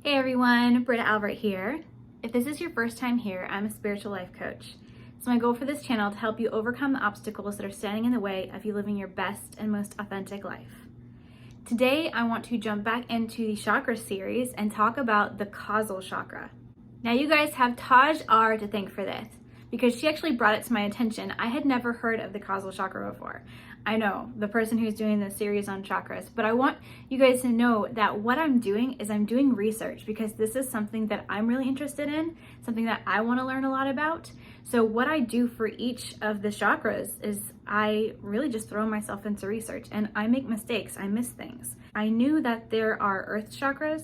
Hey everyone, Britta here. If this is your first time here, I'm a spiritual life coach. It's my goal for this channel to help you overcome the obstacles that are standing in the way of you living your best and most authentic life. Today, I want to jump back into the chakra series and talk about the causal chakra. Now you guys have Taj R to thank for this, because she actually brought it to my attention. I had never heard of the causal chakra before. I know, the person who's doing this series on chakras, but I want you guys to know that what I'm doing is I'm doing research because this is something that I'm really interested in, something that I want to learn a lot about. So what I do for each of the chakras is I really just throw myself into research, and I make mistakes, I miss things. I knew that there are earth chakras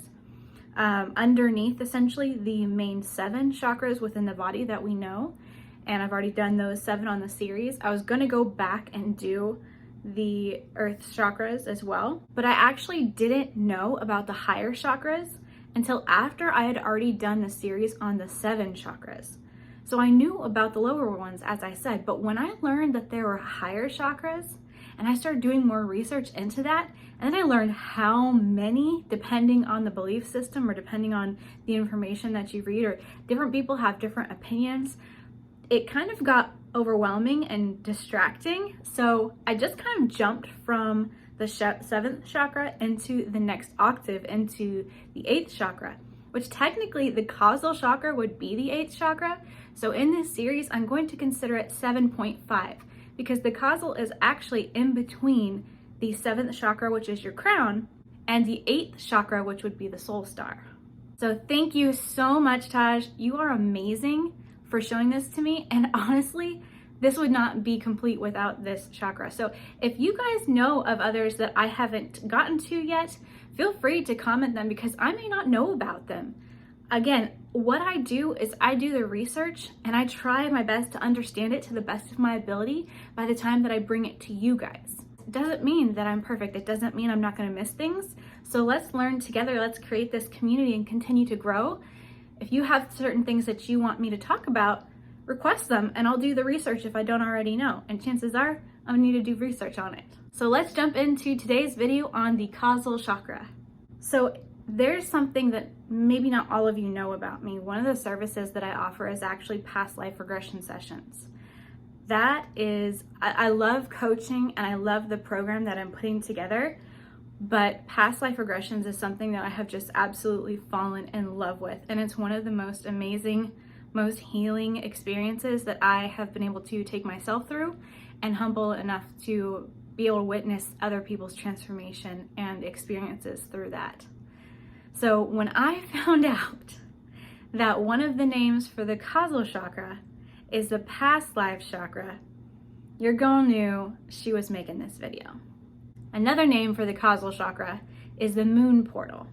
underneath essentially the main 7 chakras within the body that we know, and I've already done those 7 on the series. I was gonna go back and do the earth chakras as well, but I actually didn't know about the higher chakras until after I had already done the series on the 7 chakras. So I knew about the lower ones, as I said, but when I learned that there were higher chakras and I started doing more research into that, and then I learned how many, depending on the belief system or depending on the information that you read, or different people have different opinions, it kind of got overwhelming and distracting. So I just kind of jumped from the 7th chakra into the next octave, into the 8th chakra, which technically the causal chakra would be the 8th chakra. So in this series, I'm going to consider it 7.5 because the causal is actually in between the 7th chakra, which is your crown, and the 8th chakra, which would be the soul star. So thank you so much, Taj. You are amazing for showing this to me, and honestly, this would not be complete without this chakra. So if you guys know of others that I haven't gotten to yet, feel free to comment them because I may not know about them. Again, what I do is I do the research and I try my best to understand it to the best of my ability by the time that I bring it to you guys. It doesn't mean that I'm perfect. It doesn't mean I'm not going to miss things. So let's learn together. Let's create this community and continue to grow. If you have certain things that you want me to talk about, request them and I'll do the research if I don't already know. And chances are I'll need to do research on it. So let's jump into today's video on the causal chakra. So there's something that maybe not all of you know about me. One of the services that I offer is actually past life regression sessions. That is, I love coaching and I love the program that I'm putting together. But past life regressions is something that I have just absolutely fallen in love with. And it's one of the most amazing, most healing experiences that I have been able to take myself through, and humble enough to be able to witness other people's transformation and experiences through that. So when I found out that one of the names for the causal chakra is the past life chakra, your girl knew she was making this video. Another name for the causal chakra is the moon portal.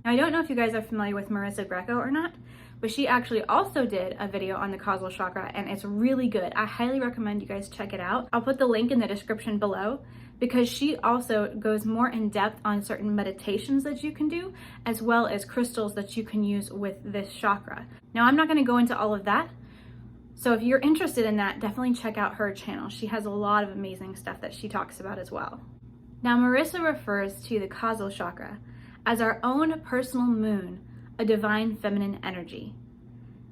Now, I don't know if you guys are familiar with Marisa Grieco or not, but she actually also did a video on the causal chakra, and it's really good. I highly recommend you guys check it out. I'll put the link in the description below because she also goes more in depth on certain meditations that you can do, as well as crystals that you can use with this chakra. Now, I'm not going to go into all of that. So if you're interested in that, definitely check out her channel. She has a lot of amazing stuff that she talks about as well. Now, Marisa refers to the causal chakra as our own personal moon, a divine feminine energy.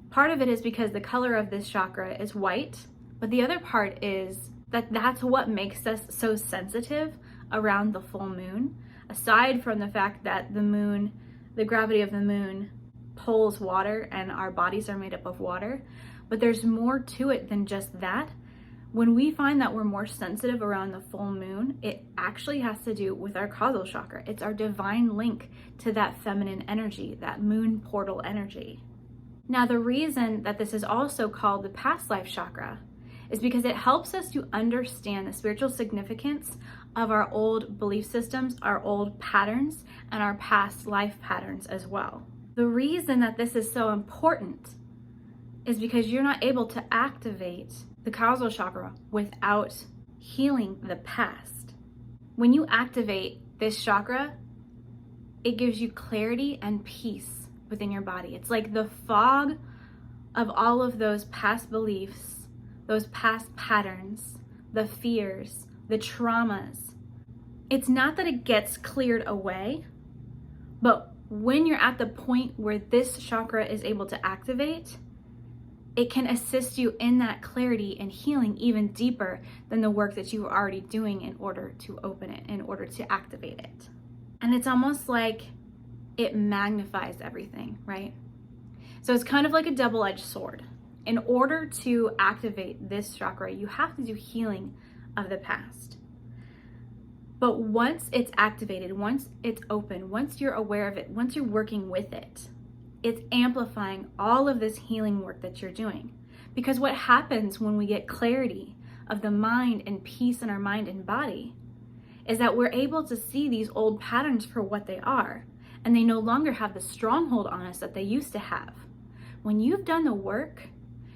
Part of it is because the color of this chakra is white, but the other part is that that's what makes us so sensitive around the full moon. Aside from the fact that the moon, the gravity of the moon pulls water and our bodies are made up of water, but there's more to it than just that. When we find that we're more sensitive around the full moon, it actually has to do with our causal chakra. It's our divine link to that feminine energy, that moon portal energy. Now, the reason that this is also called the past life chakra is because it helps us to understand the spiritual significance of our old belief systems, our old patterns, and our past life patterns as well. The reason that this is so important is because you're not able to activate the causal chakra without healing the past. When you activate this chakra, it gives you clarity and peace within your body. It's like the fog of all of those past beliefs, those past patterns, the fears, the traumas. It's not that it gets cleared away, but when you're at the point where this chakra is able to activate, it can assist you in that clarity and healing even deeper than the work that you were already doing in order to open it, in order to activate it. And it's almost like it magnifies everything, right? So it's kind of like a double-edged sword. In order to activate this chakra, you have to do healing of the past. But once it's activated, once it's open, once you're aware of it, once you're working with it, it's amplifying all of this healing work that you're doing. Because what happens when we get clarity of the mind and peace in our mind and body is that we're able to see these old patterns for what they are, and they no longer have the stronghold on us that they used to have. When you've done the work,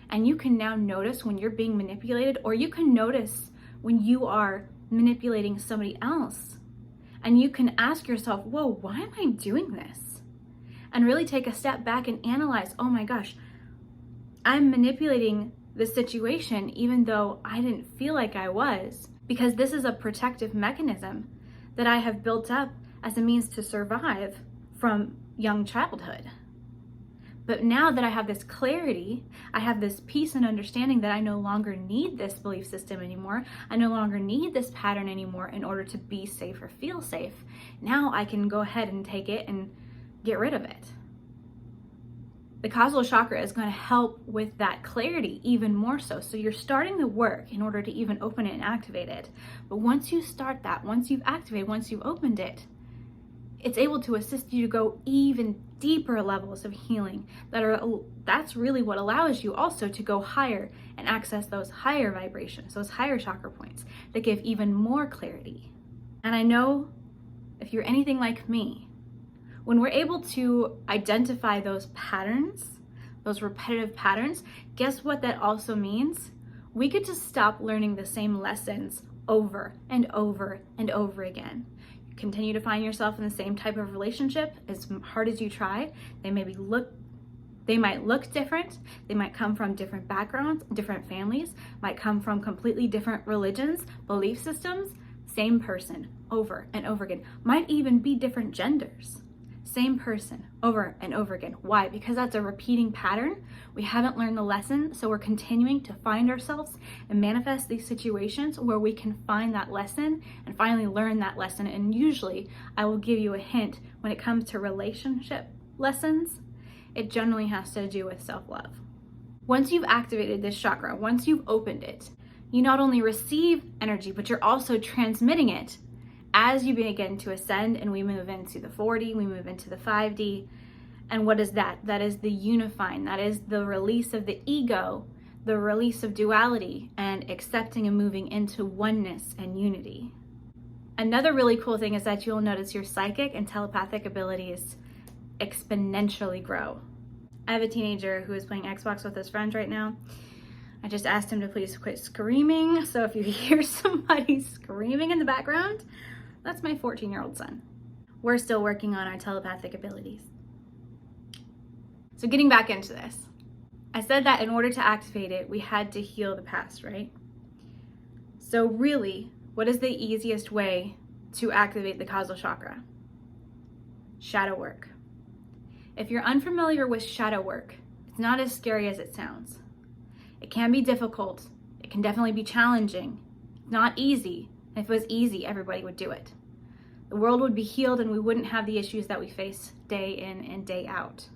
and you can now notice when you're being manipulated, or you can notice when you are manipulating somebody else, and you can ask yourself, whoa, why am I doing this? And really take a step back and analyze, oh my gosh, I'm manipulating the situation even though I didn't feel like I was, because this is a protective mechanism that I have built up as a means to survive from young childhood. But now that I have this clarity, I have this peace and understanding that I no longer need this belief system anymore. I no longer need this pattern anymore in order to be safe or feel safe. Now I can go ahead and take it and get rid of it. The causal chakra is going to help with that clarity even more so. So you're starting the work in order to even open it and activate it. But once you start that, once you've activated, once you've opened it, it's able to assist you to go even deeper levels of healing that's really what allows you also to go higher and access those higher vibrations, those higher chakra points that give even more clarity. And I know if you're anything like me, when we're able to identify those patterns, those repetitive patterns, guess what that also means? We get to stop learning the same lessons over and over and over again. Continue to find yourself in the same type of relationship as hard as you try. They might look different. They might come from different backgrounds, different families, might come from completely different religions, belief systems. Same person over and over again. Might even be different genders. Same person over and over again. Why? Because that's a repeating pattern. We haven't learned the lesson, so we're continuing to find ourselves and manifest these situations where we can find that lesson and finally learn that lesson. And usually, I will give you a hint when it comes to relationship lessons, it generally has to do with self-love. Once you've activated this chakra, once you've opened it, you not only receive energy, but you're also transmitting it as you begin to ascend, and we move into the 4D, we move into the 5D. And what is that? That is the unifying, that is the release of the ego, the release of duality, and accepting and moving into oneness and unity. Another really cool thing is that you'll notice your psychic and telepathic abilities exponentially grow. I have a teenager who is playing Xbox with his friends right now. I just asked him to please quit screaming. So if you hear somebody screaming in the background, that's my 14-year-old son. We're still working on our telepathic abilities. So getting back into this, I said that in order to activate it, we had to heal the past, right? So really, what is the easiest way to activate the causal chakra? Shadow work. If you're unfamiliar with shadow work, it's not as scary as it sounds. It can be difficult. It can definitely be challenging. Not easy. If it was easy, everybody would do it. The world would be healed and we wouldn't have the issues that we face day in and day out.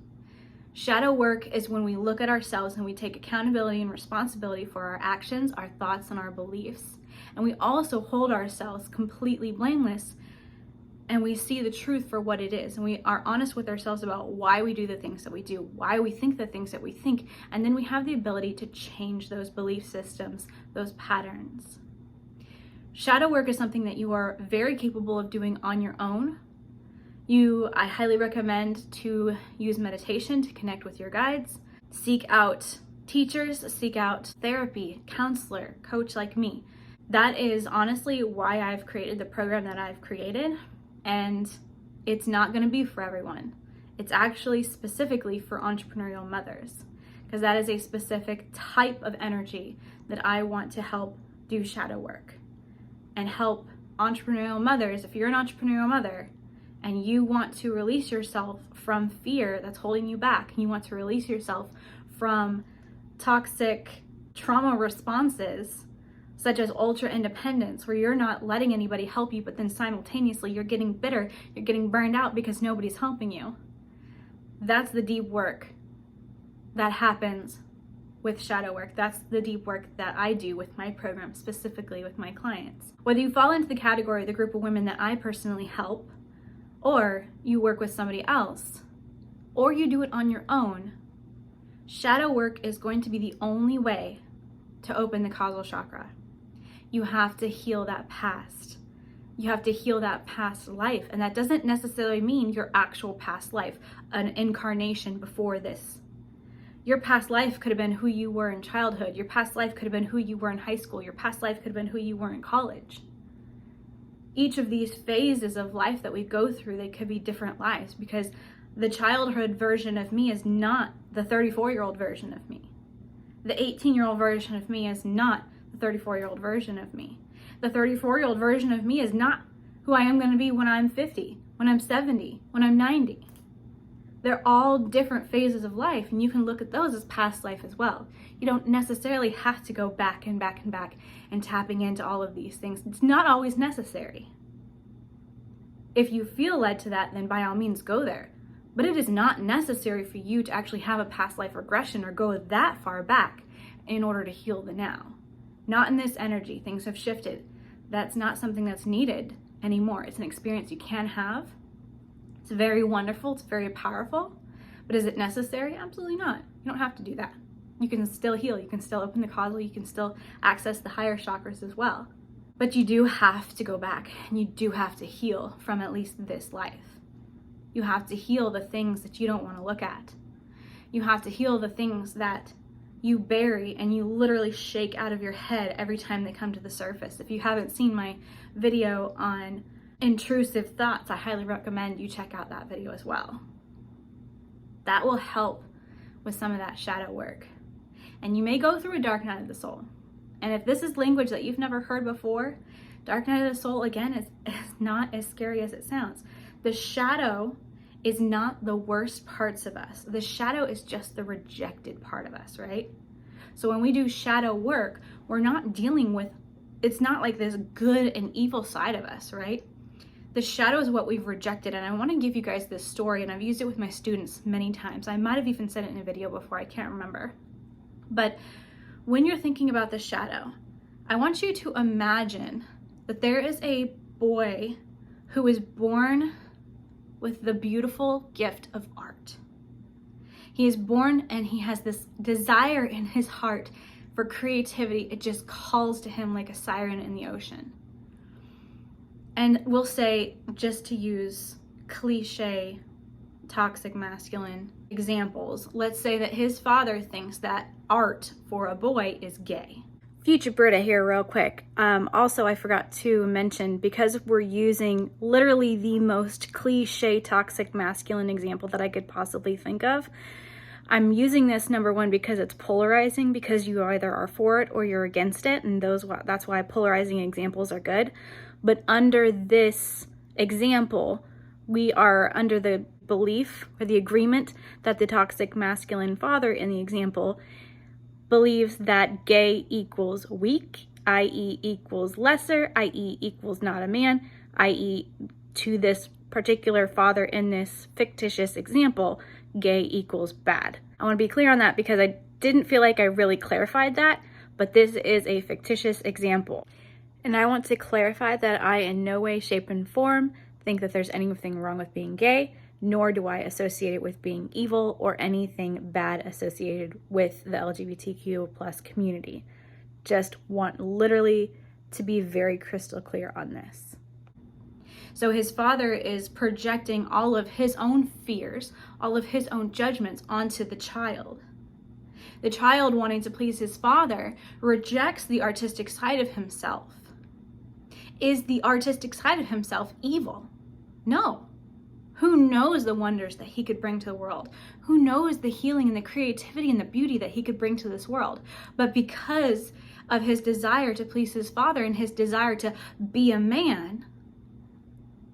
Shadow work is when we look at ourselves and we take accountability and responsibility for our actions, our thoughts, and our beliefs. And we also hold ourselves completely blameless, and we see the truth for what it is. And we are honest with ourselves about why we do the things that we do, why we think the things that we think. And then we have the ability to change those belief systems, those patterns. Shadow work is something that you are very capable of doing on your own. I highly recommend to use meditation to connect with your guides. Seek out teachers, seek out therapy, counselor, coach like me. That is honestly why I've created the program that I've created. And it's not going to be for everyone. It's actually specifically for entrepreneurial mothers, because that is a specific type of energy that I want to help do shadow work and help entrepreneurial mothers. If you're an entrepreneurial mother and you want to release yourself from fear that's holding you back, and you want to release yourself from toxic trauma responses such as ultra independence, where you're not letting anybody help you, but then simultaneously you're getting bitter, you're getting burned out because nobody's helping you. That's the deep work that happens with shadow work. That's the deep work that I do with my program, specifically with my clients. Whether you fall into the category of the group of women that I personally help, or you work with somebody else, or you do it on your own, shadow work is going to be the only way to open the causal chakra. You have to heal that past. You have to heal that past life. And that doesn't necessarily mean your actual past life, an incarnation before this. Your past life could have been who you were in childhood. Your past life could have been who you were in high school. Your past life could have been who you were in college. Each of these phases of life that we go through, they could be different lives, because the childhood version of me is not the 34-year-old version of me. The 18-year-old version of me is not the 34-year-old version of me. The 34-year-old version of me is not who I am going to be when I'm 50, when I'm 70, when I'm 90. They're all different phases of life, and you can look at those as past life as well. You don't necessarily have to go back and back and back and tapping into all of these things. It's not always necessary. If you feel led to that, then by all means go there. But it is not necessary for you to actually have a past life regression or go that far back in order to heal the now. Not in this energy. Things have shifted. That's not something that's needed anymore. It's an experience you can have. It's very wonderful. It's very powerful. But is it necessary? Absolutely not. You don't have to do that. You can still heal. You can still open the causal. You can still access the higher chakras as well. But you do have to go back, and you do have to heal from at least this life. You have to heal the things that you don't want to look at. You have to heal the things that you bury and you literally shake out of your head every time they come to the surface. If you haven't seen my video on intrusive thoughts, I highly recommend you check out that video as well. That will help with some of that shadow work. And you may go through a dark night of the soul. And if this is language that you've never heard before, dark night of the soul, again, is not as scary as it sounds. The shadow is not the worst parts of us. The shadow is just the rejected part of us, right? So when we do shadow work, we're not dealing with, it's not like this good and evil side of us, right? The shadow is what we've rejected. And I want to give you guys this story, and I've used it with my students many times. I might have even said it in a video before, I can't remember. But when you're thinking about the shadow, I want you to imagine that there is a boy who is born with the beautiful gift of art. He is born and he has this desire in his heart for creativity. It just calls to him like a siren in the ocean. And we'll say, just to use cliche toxic masculine examples, let's say that his father thinks that art for a boy is gay. Future Britta here real quick. Also, I forgot to mention, because we're using literally the most cliche toxic masculine example that I could possibly think of, I'm using this, number one, because it's polarizing, because you either are for it or you're against it, and that's why polarizing examples are good. But under this example, we are under the belief or the agreement that the toxic masculine father in the example believes that gay equals weak, i.e. equals lesser, i.e. equals not a man, i.e. to this particular father in this fictitious example, gay equals bad. I want to be clear on that because I didn't feel like I really clarified that, but this is a fictitious example. And I want to clarify that I in no way, shape, and form think that there's anything wrong with being gay, nor do I associate it with being evil or anything bad associated with the LGBTQ plus community. Just want literally to be very crystal clear on this. So his father is projecting all of his own fears, all of his own judgments onto the child. The child, wanting to please his father, rejects the artistic side of himself. Is the artistic side of himself evil? No. Who knows the wonders that he could bring to the world? Who knows the healing and the creativity and the beauty that he could bring to this world? But because of his desire to please his father and his desire to be a man,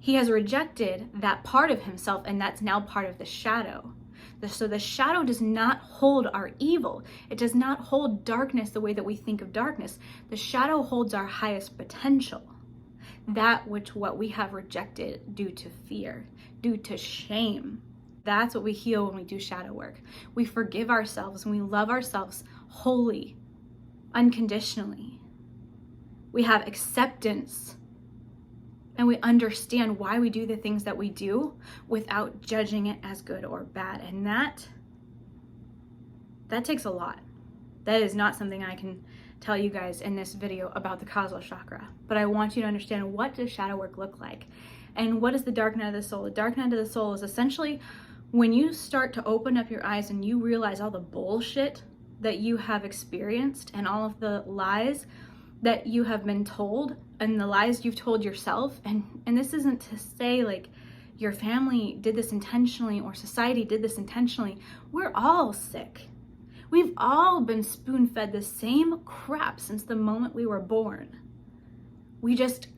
He has rejected that part of himself, and that's now part of the shadow. So the shadow does not hold our evil. It does not hold darkness the way that we think of darkness. The shadow holds our highest potential. That which what we have rejected due to fear, due to shame. That's what we heal when we do shadow work. We forgive ourselves and we love ourselves wholly, unconditionally. We have acceptance and we understand why we do the things that we do without judging it as good or bad. And that takes a lot. That is not something I can tell you guys in this video about the causal chakra, but I want you to understand, what does shadow work look like? And what is the dark night of the soul? The dark night of the soul is essentially when you start to open up your eyes and you realize all the bullshit that you have experienced and all of the lies that you have been told and the lies you've told yourself. And this isn't to say like your family did this intentionally or society did this intentionally. We're all sick. We've all been spoon-fed the same crap since the moment we were born. We just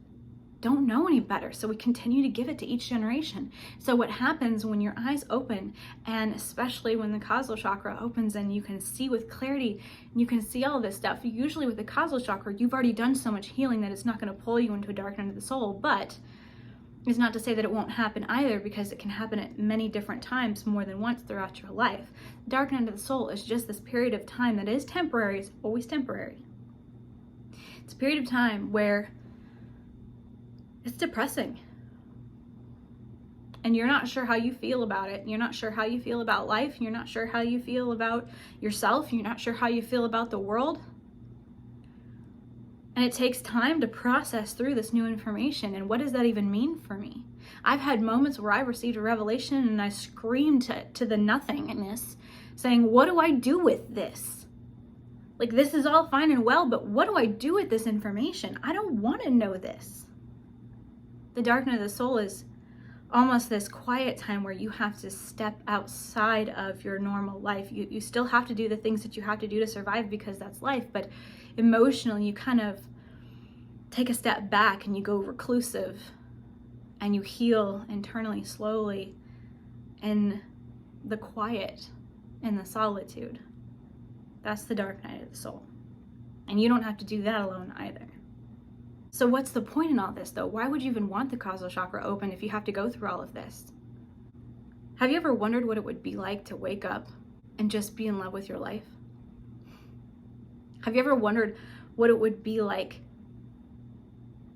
don't know any better, so we continue to give it to each generation. So what happens when your eyes open, and especially when the causal chakra opens and you can see with clarity, and you can see all this stuff, usually with the causal chakra, you've already done so much healing that it's not going to pull you into a dark night of the soul. But it's not to say that it won't happen either, because it can happen at many different times, more than once throughout your life. Dark night of the soul is just this period of time that is temporary. It's always temporary. It's a period of time where it's depressing. And you're not sure how you feel about it. You're not sure how you feel about life. You're not sure how you feel about yourself. You're not sure how you feel about the world. And it takes time to process through this new information. And what does that even mean for me? I've had moments where I received a revelation and I screamed to the nothingness, saying, what do I do with this? Like, this is all fine and well, but what do I do with this information? I don't want to know this. The dark night of the soul is almost this quiet time where you have to step outside of your normal life. You still have to do the things that you have to do to survive, because that's life, but emotionally you kind of take a step back and you go reclusive and you heal internally slowly in the quiet, in the solitude. That's the dark night of the soul. And you don't have to do that alone either. So what's the point in all this though? Why would you even want the causal chakra open if you have to go through all of this? Have you ever wondered what it would be like to wake up and just be in love with your life? Have you ever wondered what it would be like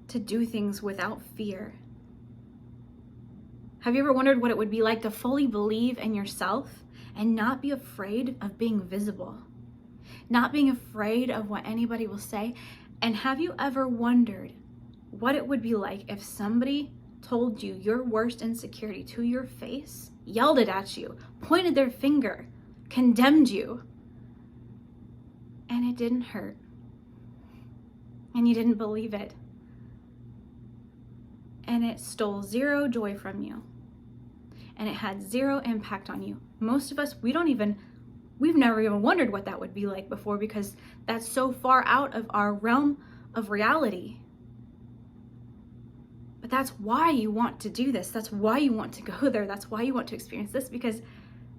to do things without fear? Have you ever wondered what it would be like to fully believe in yourself and not be afraid of being visible? Not being afraid of what anybody will say? And have you ever wondered what it would be like if somebody told you your worst insecurity to your face, yelled it at you, pointed their finger, condemned you, and it didn't hurt, and you didn't believe it, and it stole zero joy from you, and it had zero impact on you? Most of us, we've never even wondered what that would be like before, because that's so far out of our realm of reality. But that's why you want to do this. That's why you want to go there. That's why you want to experience this, because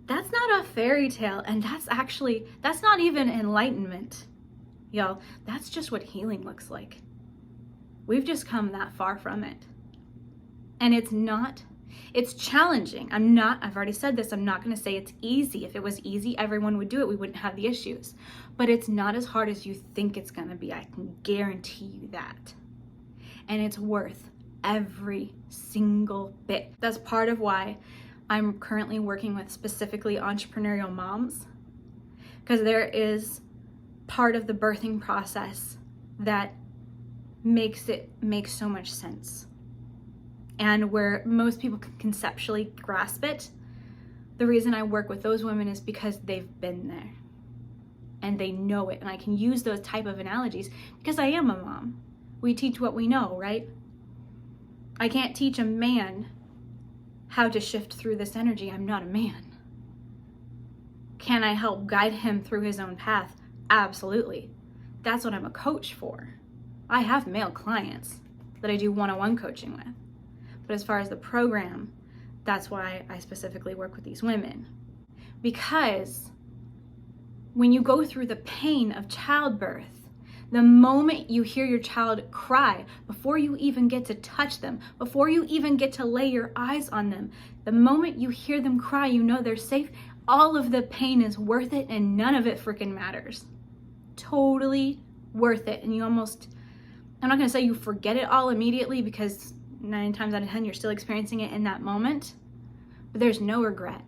that's not a fairy tale, and that's not even enlightenment, y'all. That's just what healing looks like. We've just come that far from it. And it's challenging. I've already said this, I'm not going to say it's easy. If it was easy, everyone would do it. We wouldn't have the issues. But it's not as hard as you think it's going to be. I can guarantee you that. And it's worth every single bit. That's part of why I'm currently working with specifically entrepreneurial moms, because there is part of the birthing process that makes it make so much sense. And where most people can conceptually grasp it, the reason I work with those women is because they've been there and they know it. And I can use those type of analogies because I am a mom. We teach what we know, right? I can't teach a man how to shift through this energy. I'm not a man. Can I help guide him through his own path? Absolutely. That's what I'm a coach for. I have male clients that I do one-on-one coaching with. But as far as the program, that's why I specifically work with these women. Because when you go through the pain of childbirth, the moment you hear your child cry, before you even get to touch them, before you even get to lay your eyes on them, the moment you hear them cry, you know they're safe. All of the pain is worth it and none of it freaking matters. Totally worth it. And you almost, I'm not going to say you forget it all immediately, because 9 times out of 10 you're still experiencing it in that moment, but there's no regret.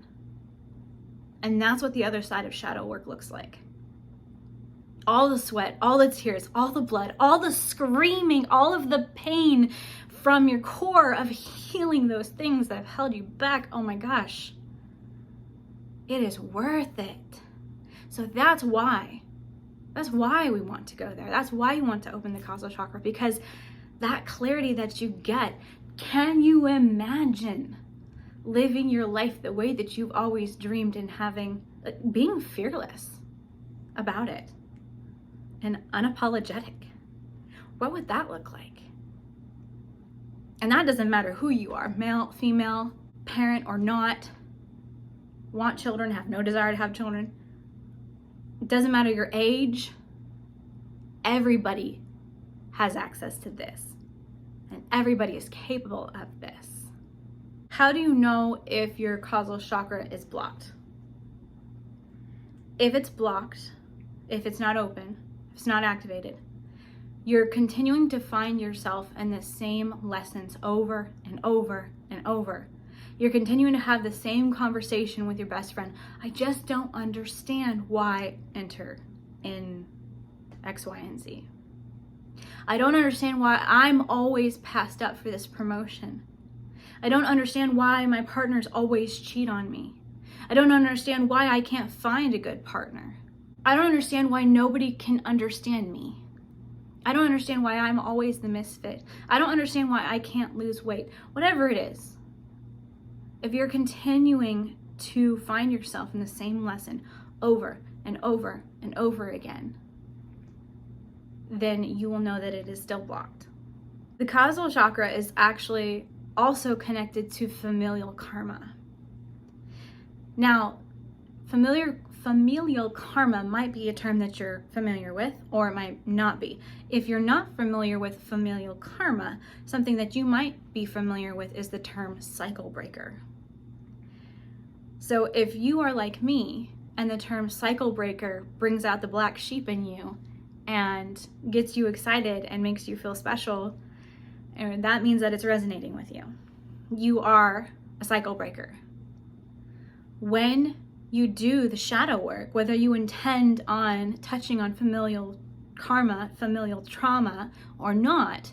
And that's what the other side of shadow work looks like. All the sweat, all the tears, all the blood, all the screaming, all of the pain from your core of healing those things that have held you back. Oh my gosh. It is worth it. So that's why we want to go there. That's why you want to open the causal chakra, because that clarity that you get, can you imagine living your life the way that you've always dreamed and having, being fearless about it and unapologetic? What would that look like? And that doesn't matter who you are, male, female, parent or not, want children, have no desire to have children. It doesn't matter your age. Everybody has access to this, and everybody is capable of this. How do you know if your causal chakra is blocked? If it's blocked, if it's not open, if it's not activated, you're continuing to find yourself in the same lessons over and over and over. You're continuing to have the same conversation with your best friend. I just don't understand why enter in X, Y, and Z. I don't understand why I'm always passed up for this promotion. I don't understand why my partners always cheat on me. I don't understand why I can't find a good partner. I don't understand why nobody can understand me. I don't understand why I'm always the misfit. I don't understand why I can't lose weight. Whatever it is. If you're continuing to find yourself in the same lesson over and over and over again, then you will know that it is still blocked. The causal chakra is actually also connected to familial karma. Now, familial karma might be a term that you're familiar with, or it might not be. If you're not familiar with familial karma, something that you might be familiar with is the term cycle breaker. So if you are like me, and the term cycle breaker brings out the black sheep in you and gets you excited and makes you feel special, and that means that it's resonating with you. You are a cycle breaker. When you do the shadow work, whether you intend on touching on familial karma, familial trauma or not,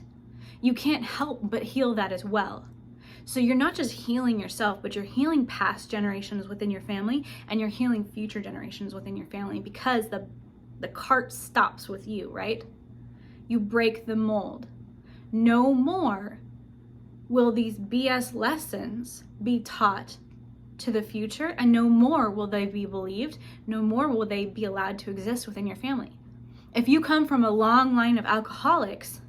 you can't help but heal that as well. So you're not just healing yourself, but you're healing past generations within your family, and you're healing future generations within your family, because the cart stops with you, right? You break the mold. No more will these BS lessons be taught to the future, and no more will they be believed. No more will they be allowed to exist within your family. If you come from a long line of alcoholics,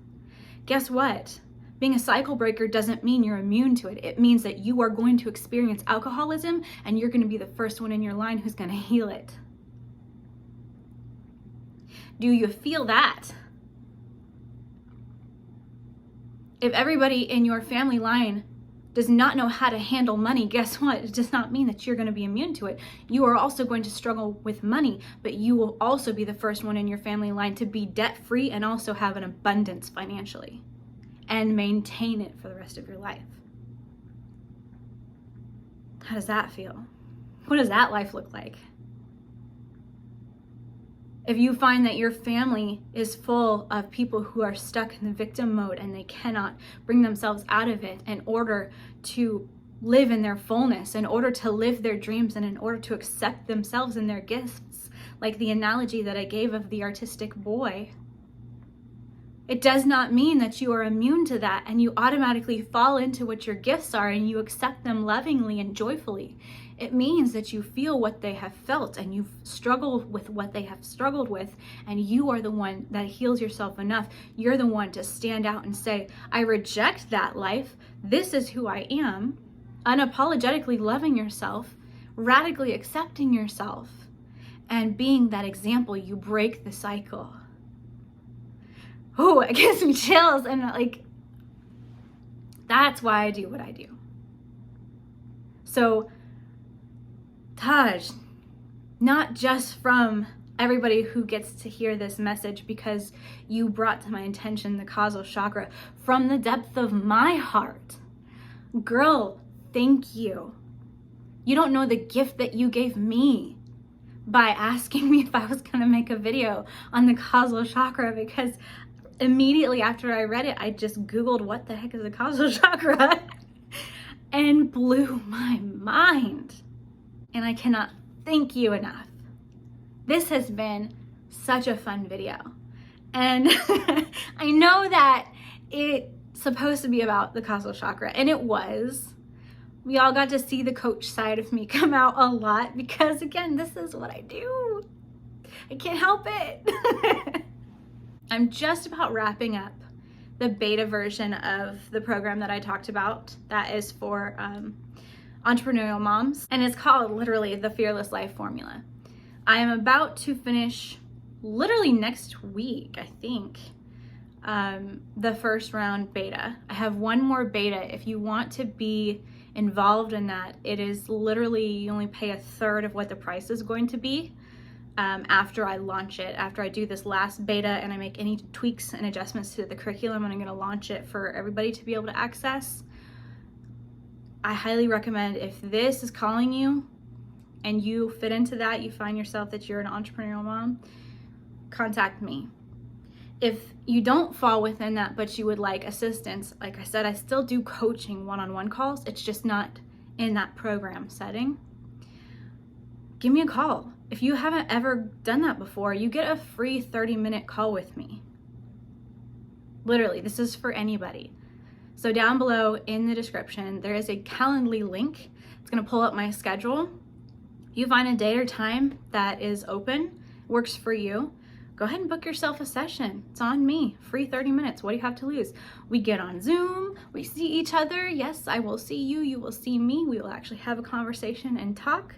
guess what? Being a cycle breaker doesn't mean you're immune to it. It means that you are going to experience alcoholism, and you're going to be the first one in your line who's going to heal it. Do you feel that? If everybody in your family line does not know how to handle money, guess what? It does not mean that you're going to be immune to it. You are also going to struggle with money, but you will also be the first one in your family line to be debt-free and also have an abundance financially and maintain it for the rest of your life. How does that feel? What does that life look like? If you find that your family is full of people who are stuck in the victim mode and they cannot bring themselves out of it in order to live in their fullness, in order to live their dreams, and in order to accept themselves and their gifts, like the analogy that I gave of the artistic boy, it does not mean that you are immune to that and you automatically fall into what your gifts are and you accept them lovingly and joyfully. It means that you feel what they have felt and you've struggled with what they have struggled with, and you are the one that heals yourself enough. You're the one to stand out and say, I reject that life. This is who I am. Unapologetically loving yourself, radically accepting yourself, and being that example. You break the cycle. Oh, it gives me chills, and like, that's why I do what I do. So, Taj, not just from everybody who gets to hear this message because you brought to my attention the causal chakra, from the depth of my heart. Girl, thank you. You don't know the gift that you gave me by asking me if I was going to make a video on the causal chakra, because immediately after I read it, I just Googled what the heck is a causal chakra and blew my mind. And I cannot thank you enough. This has been such a fun video. And I know that it's supposed to be about the causal chakra, and it was. We all got to see the coach side of me come out a lot because, again, this is what I do. I can't help it. I'm just about wrapping up the beta version of the program that I talked about. That is for entrepreneurial moms, and it's called literally the Fearless Life Formula. I am about to finish literally next week, I think, the first round beta. I have one more beta. If you want to be involved in that, it is literally, you only pay 1/3 of what the price is going to be after I launch it. After I do this last beta and I make any tweaks and adjustments to the curriculum, and I'm going to launch it for everybody to be able to access. I highly recommend, if this is calling you and you fit into that, you find yourself that you're an entrepreneurial mom, contact me. If you don't fall within that, but you would like assistance, like I said, I still do coaching one-on-one calls. It's just not in that program setting. Give me a call. If you haven't ever done that before, you get a free 30-minute call with me. Literally, this is for anybody. So down below in the description, there is a Calendly link. It's gonna pull up my schedule. You find a date or time that is open, works for you, go ahead and book yourself a session. It's on me, free 30 minutes. What do you have to lose? We get on Zoom, we see each other. Yes, I will see you, you will see me. We will actually have a conversation and talk.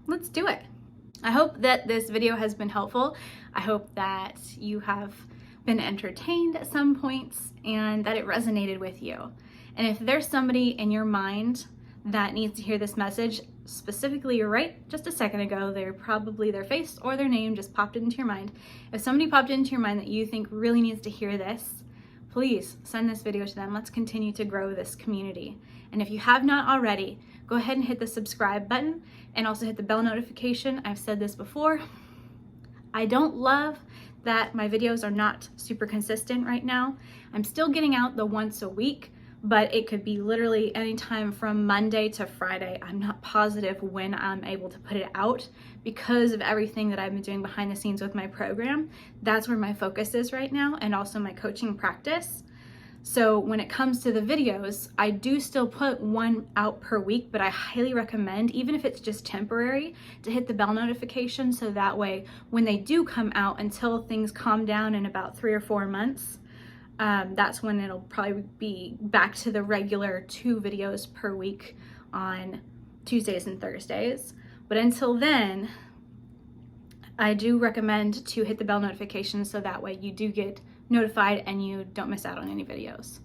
Let's do it. I hope that this video has been helpful. I hope that you have been entertained at some points and that it resonated with you. And if there's somebody in your mind that needs to hear this message, specifically, you're right, just a second ago, they're probably, their face or their name just popped into your mind. If somebody popped into your mind that you think really needs to hear this, please send this video to them. Let's continue to grow this community. And if you have not already, go ahead and hit the subscribe button and also hit the bell notification. I've said this before. I don't love that my videos are not super consistent right now. I'm still getting out the once a week, but it could be literally anytime from Monday to Friday. I'm not positive when I'm able to put it out because of everything that I've been doing behind the scenes with my program. That's where my focus is right now, and also my coaching practice. So when it comes to the videos, I do still put one out per week, but I highly recommend, even if it's just temporary, to hit the bell notification so that way when they do come out, until things calm down in about 3 or 4 months, that's when it'll probably be back to the regular 2 videos per week on Tuesdays and Thursdays. But until then, I do recommend to hit the bell notification so that way you do get notified and you don't miss out on any videos.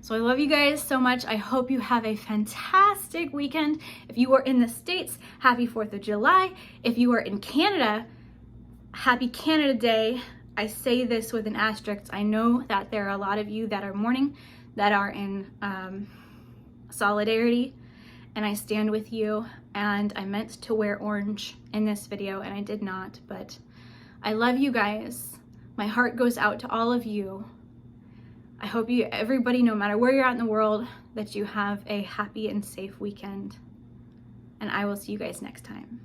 So I love you guys so much. I hope you have a fantastic weekend. If you are in the States, happy 4th of July. If you are in Canada, happy Canada Day. I say this with an asterisk. I know that there are a lot of you that are mourning, that are in solidarity, and I stand with you. And I meant to wear orange in this video and I did not, but I love you guys. My heart goes out to all of you. I hope everybody, no matter where you're at in the world, that you have a happy and safe weekend. And I will see you guys next time.